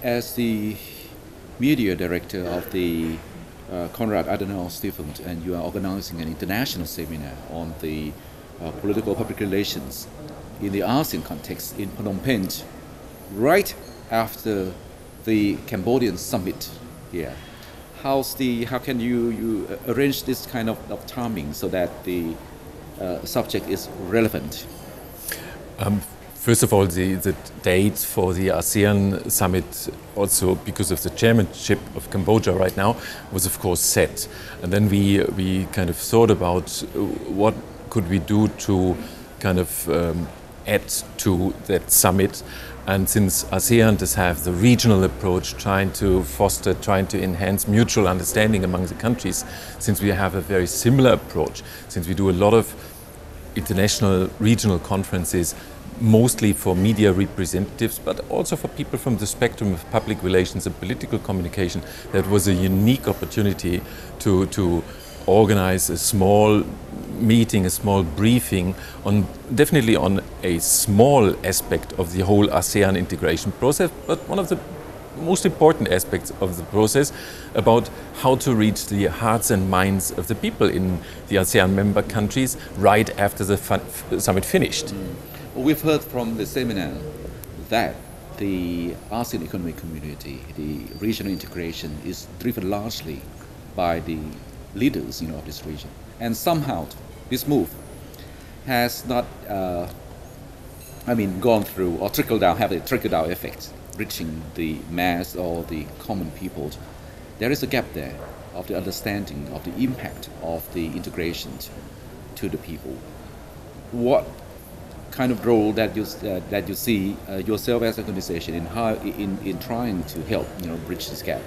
as the media director of the Konrad Adenauer Stiftung, and you are organizing an international seminar on the political public relations in the ASEAN context in Phnom Penh, right after the Cambodian summit here. How can you arrange this kind of timing so that the subject is relevant? First of all, the date for the ASEAN summit, also because of the chairmanship of Cambodia right now, was of course set. And then we kind of thought about what could we do to kind of add to that summit. And since ASEAN does have the regional approach, trying to foster, trying to enhance mutual understanding among the countries, since we have a very similar approach, since we do a lot of international regional conferences, mostly for media representatives, but also for people from the spectrum of public relations and political communication, that was a unique opportunity to organize a small meeting, a small briefing on definitely on a small aspect of the whole ASEAN integration process, but one of the most important aspects of the process about how to reach the hearts and minds of the people in the ASEAN member countries right after the summit finished. We've heard from the seminar that the ASEAN Economic Community, the regional integration, is driven largely by the leaders of this region. And somehow this move has not gone through or trickled down, have a trickle-down effect, reaching the mass or the common people. There is a gap there of the understanding of the impact of the integration to the people. What kind of role that you see yourself as an organization in trying to help bridge this gap?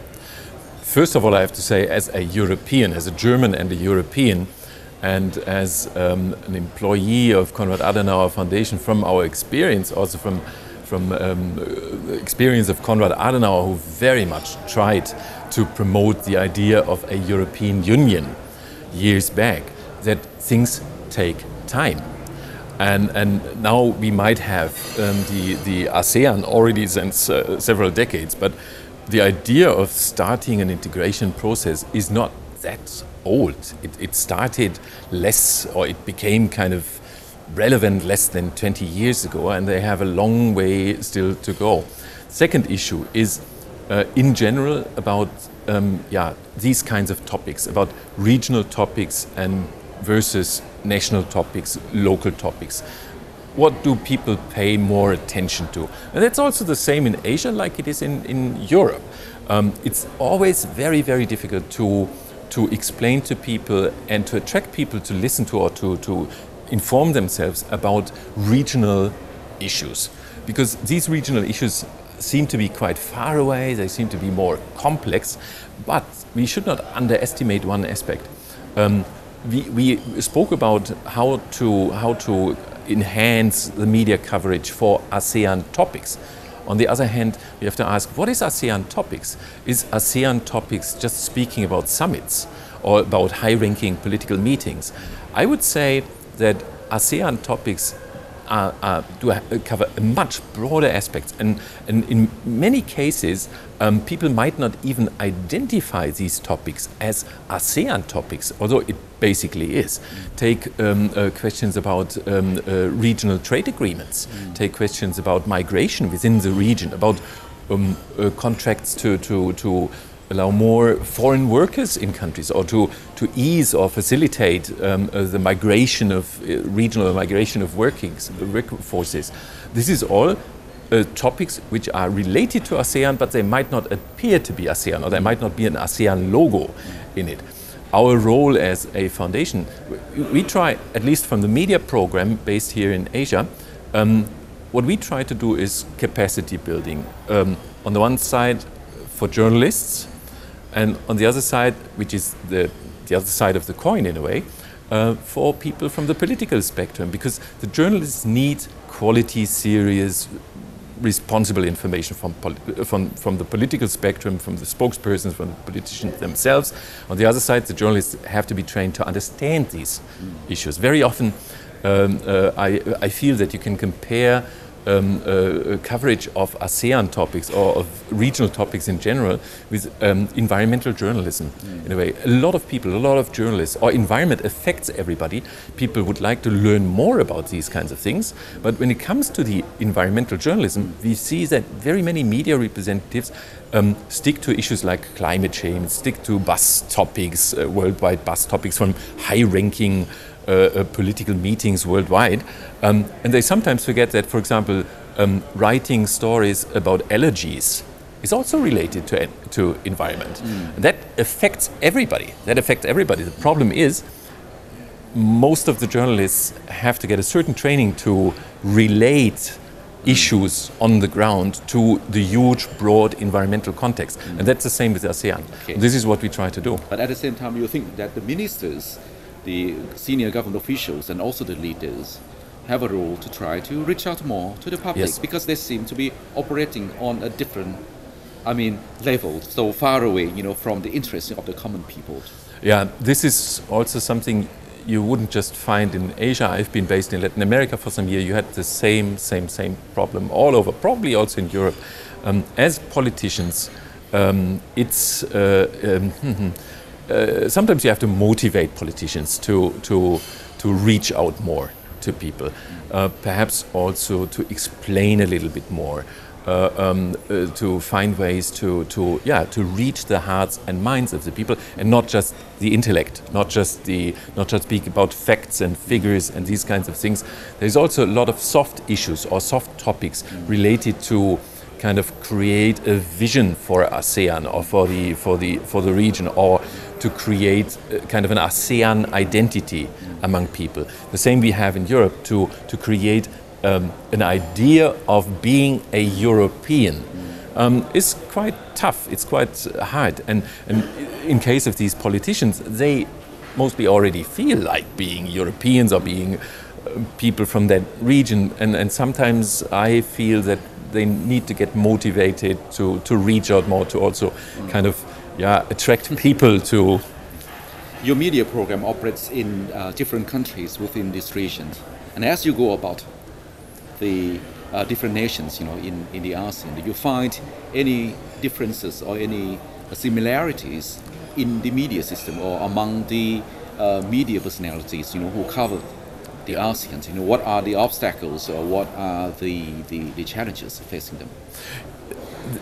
First of all, I have to say, as a European, as a German and a European, and as an employee of Konrad Adenauer Foundation, from our experience, also from experience of Konrad Adenauer, who very much tried to promote the idea of a European Union years back, that things take time. And now we might have the ASEAN already since several decades, but the idea of starting an integration process is not that old. It started less, or it became kind of relevant less than 20 years ago, and they have a long way still to go. Second issue is in general about these kinds of topics, about regional topics and versus national topics, local topics. What do people pay more attention to? And that's also the same in Asia like it is in Europe. It's always very, very difficult to explain to people and to attract people to listen to or to inform themselves about regional issues. Because these regional issues seem to be quite far away, they seem to be more complex, but we should not underestimate one aspect. We spoke about how to enhance the media coverage for ASEAN topics. On the other hand, we have to ask, what is ASEAN topics? Is ASEAN topics just speaking about summits or about high-ranking political meetings? I would say that ASEAN topics do cover a much broader aspect, and in many cases people might not even identify these topics as ASEAN topics, although it basically is. Take questions about regional trade agreements, take questions about migration within the region, about contracts to allow more foreign workers in countries, or to ease or facilitate the migration of regional migration of workforces. This is all topics which are related to ASEAN, but they might not appear to be ASEAN, or there might not be an ASEAN logo in it. Our role as a foundation, we try, at least from the media program based here in Asia, what we try to do is capacity building. On the one side for journalists, and on the other side, which is the other side of the coin in a way, for people from the political spectrum, because the journalists need quality, serious, responsible information from the political spectrum, from the spokespersons, from the politicians themselves. On the other side, the journalists have to be trained to understand these issues. Very often, I feel that you can compare coverage of ASEAN topics or of regional topics in general with environmental journalism. In a way, a lot of people, a lot of journalists, or environment affects everybody. People would like to learn more about these kinds of things. But when it comes to the environmental journalism, we see that very many media representatives stick to issues like climate change, stick to bus topics, worldwide bus topics from high-ranking political meetings worldwide. And they sometimes forget that, for example, writing stories about allergies is also related to environment. And that affects everybody. The problem is most of the journalists have to get a certain training to relate issues on the ground to the huge, broad environmental context. And that's the same with ASEAN. Okay. This is what we try to do. But at the same time, you think that the ministers, the senior government officials, and also the leaders have a role to try to reach out more to the public, yes, because they seem to be operating on a different, level, so far away, from the interests of the common people. Yeah, this is also something you wouldn't just find in Asia. I've been based in Latin America for some years. You had the same problem all over, probably also in Europe. As politicians, sometimes you have to motivate politicians to reach out more to people, perhaps also to explain a little bit more, to find ways to reach the hearts and minds of the people, and not just the intellect, not just speak about facts and figures and these kinds of things. There's also a lot of soft issues or soft topics related to kind of create a vision for ASEAN or for the region, or to create kind of an ASEAN identity among people. The same we have in Europe, to create an idea of being a European is quite tough. It's quite hard. And in case of these politicians, they mostly already feel like being Europeans or being people from that region. And sometimes I feel that they need to get motivated to reach out more, to also kind of attract people to. Your media program operates in different countries within this region, and as you go about the different nations, in the ASEAN, do you find any differences or any similarities in the media system or among the media personalities, who cover the ASEAN? What are the obstacles or what are the challenges facing them?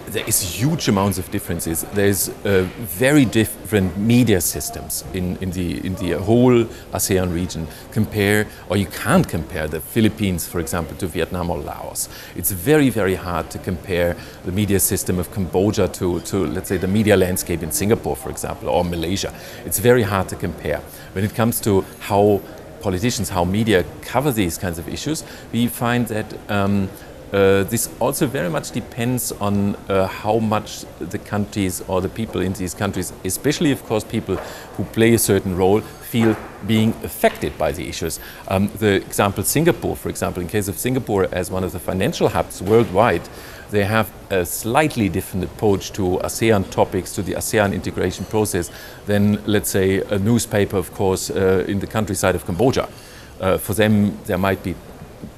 There is huge amounts of differences. There's very different media systems in the whole ASEAN region. You can't compare the Philippines, for example, to Vietnam or Laos. It's very, very hard to compare the media system of Cambodia to let's say, the media landscape in Singapore, for example, or Malaysia. It's very hard to compare. When it comes to how politicians, how media cover these kinds of issues, we find that this also very much depends on how much the countries or the people in these countries, especially, of course, people who play a certain role, feel being affected by the issues. The example Singapore, for example, in case of Singapore as one of the financial hubs worldwide, they have a slightly different approach to ASEAN topics, to the ASEAN integration process than, let's say, a newspaper, of course, in the countryside of Cambodia. For them, there might be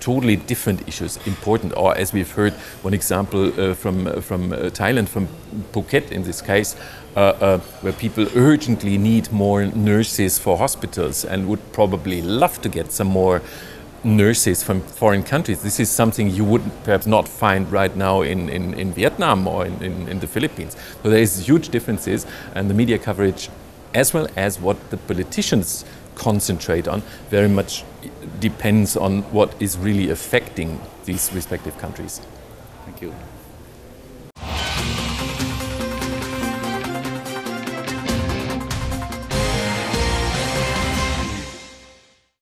totally different issues important, or as we've heard, one example from Thailand, from Phuket in this case, where people urgently need more nurses for hospitals and would probably love to get some more nurses from foreign countries. This is something you would perhaps not find right now in Vietnam or in the Philippines. So there is huge differences, and the media coverage, as well as what the politicians concentrate on, very much depends on what is really affecting these respective countries. Thank you.